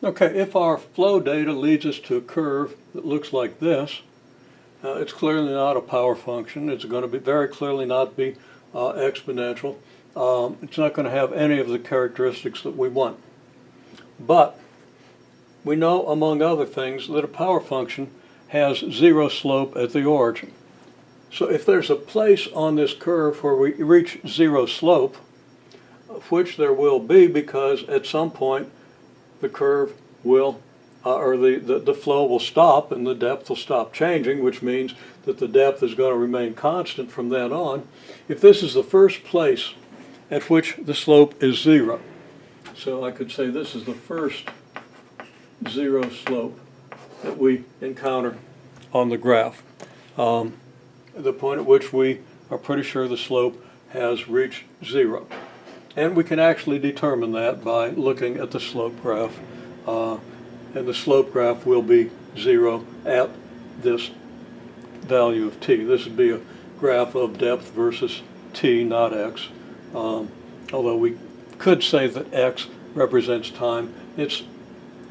Okay, if our flow data leads us to a curve that looks like this, it's clearly not a power function. It's going to be very clearly not be exponential. It's not going to have any of the characteristics that we want. But we know, among other things, that a power function has zero slope at the origin. So if there's a place on this curve where we reach zero slope, which there will be because at some point the curve will, or the flow will stop and the depth will stop changing, which means that the depth is going to remain constant from then on. If this is the first place at which the slope is zero, so I could say this is the first zero slope that we encounter on the graph, the point at which we are pretty sure the slope has reached zero. And we can actually determine that by looking at the slope graph. And the slope graph will be zero at this value of t. This would be a graph of depth versus t, not x. Although we could say that x represents time. It's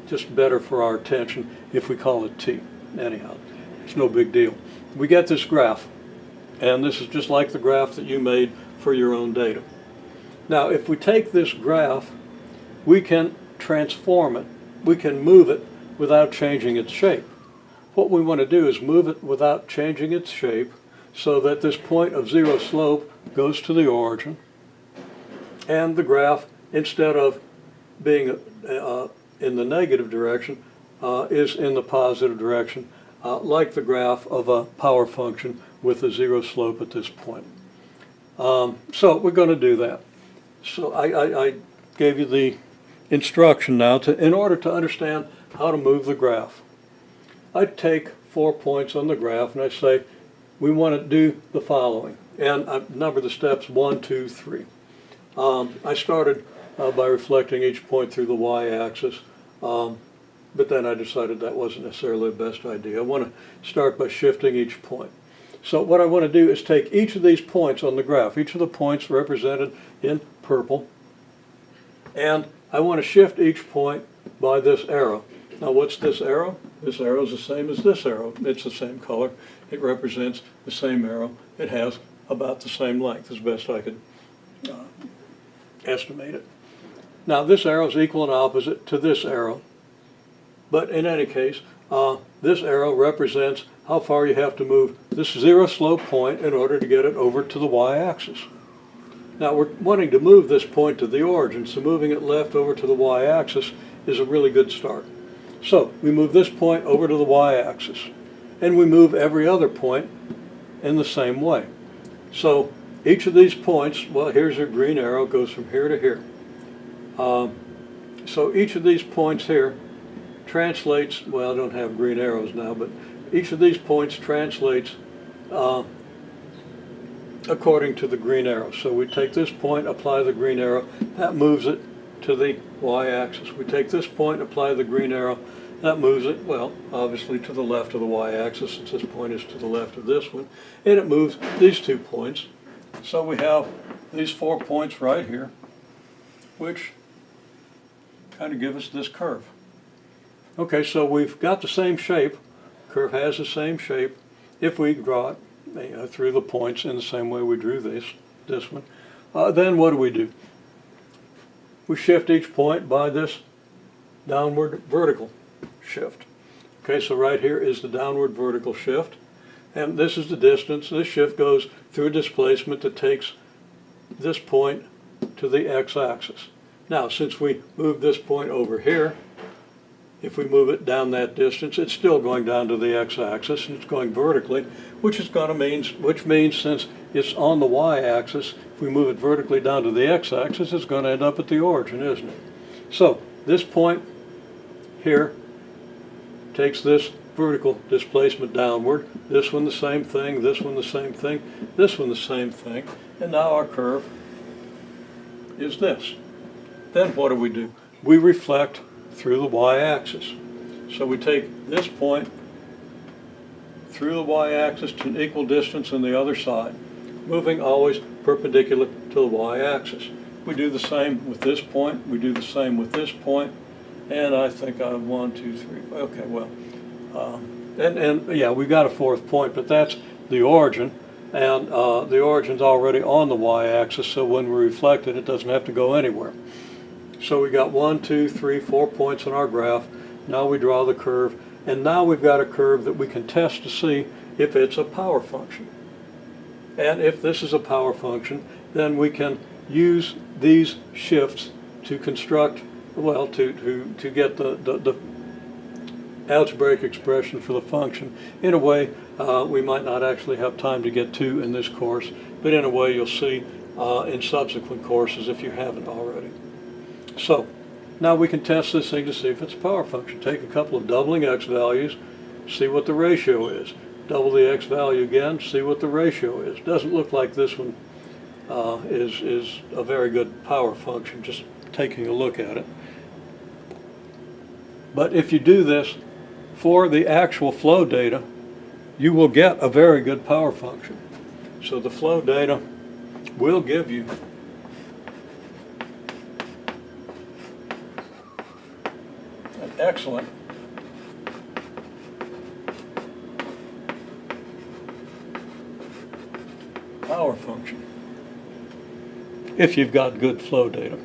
just better for our attention if we call it t. Anyhow, it's no big deal. We get this graph, and this is just like the graph that you made for your own data. Now, if we take this graph, we can transform it. We can move it without changing its shape. What we want to do is move it without changing its shape so that this point of zero slope goes to the origin, and the graph, instead of being in the negative direction, is in the positive direction, like the graph of a power function with a zero slope at this point. So we're going to do that. So I gave you the instruction now in order to understand how to move the graph. I take 4 points on the graph and I say we want to do the following, and I number the steps 1, 2, 3. I started by reflecting each point through the y-axis, but then I decided that wasn't necessarily the best idea. I want to start by shifting each point. So what I want to do is take each of these points on the graph, each of the points represented in purple, and I want to shift each point by this arrow. Now what's this arrow? This arrow is the same as this arrow. It's the same color. It represents the same arrow. It has about the same length, as best I could estimate it. Now this arrow is equal and opposite to this arrow, but in any case, this arrow represents how far you have to move this zero slope point in order to get it over to the y-axis. Now we're wanting to move this point to the origin, so moving it left over to the y-axis is a really good start. So we move this point over to the y-axis, and we move every other point in the same way. So each of these points, well, here's your green arrow, goes from here to here. So each of these points here translates, well, I don't have green arrows now, but each of these points translates according to the green arrow. So we take this point, apply the green arrow, that moves it to the y-axis. We take this point, apply the green arrow, that moves it, well, obviously to the left of the y-axis, since this point is to the left of this one, and it moves these 2 points. So we have these 4 points right here, which kind of give us this curve. Okay, so we've got the same shape. Curve has the same shape if we draw it through the points in the same way we drew this one. Then what do? We shift each point by this downward vertical shift. Okay, so right here is the downward vertical shift, and this is the distance. This shift goes through a displacement that takes this point to the x-axis. Now, since we moved this point over here, if we move it down that distance, it's still going down to the x-axis, and it's going vertically, which means since it's on the y-axis, if we move it vertically down to the x-axis, it's going to end up at the origin, isn't it? So this point here takes this vertical displacement downward. This one the same thing, this one the same thing, this one the same thing, and now our curve is this. Then what do? We reflect through the y-axis. So we take this point through the y-axis to an equal distance on the other side, moving always perpendicular to the y-axis. We do the same with this point, we do the same with this point, And I think I have 1, 2, 3. Okay, well, and yeah, we got a fourth point, but that's the origin, and the origin's already on the y-axis, so when we reflect it, it doesn't have to go anywhere. So we got 1, 2, 3, 4 points on our graph. Now we draw the curve, and now we've got a curve that we can test to see if it's a power function. And if this is a power function, then we can use these shifts to construct, well, to get the algebraic expression for the function in a way we might not actually have time to get to in this course, but in a way you'll see in subsequent courses if you haven't already. So now we can test this thing to see if it's a power function. Take a couple of doubling x values, see what the ratio is. Double the x value again, see what the ratio is. Doesn't look like this one is a very good power function, just taking a look at it. But if you do this for the actual flow data, you will get a very good power function. So the flow data will give you an excellent power function if you've got good flow data.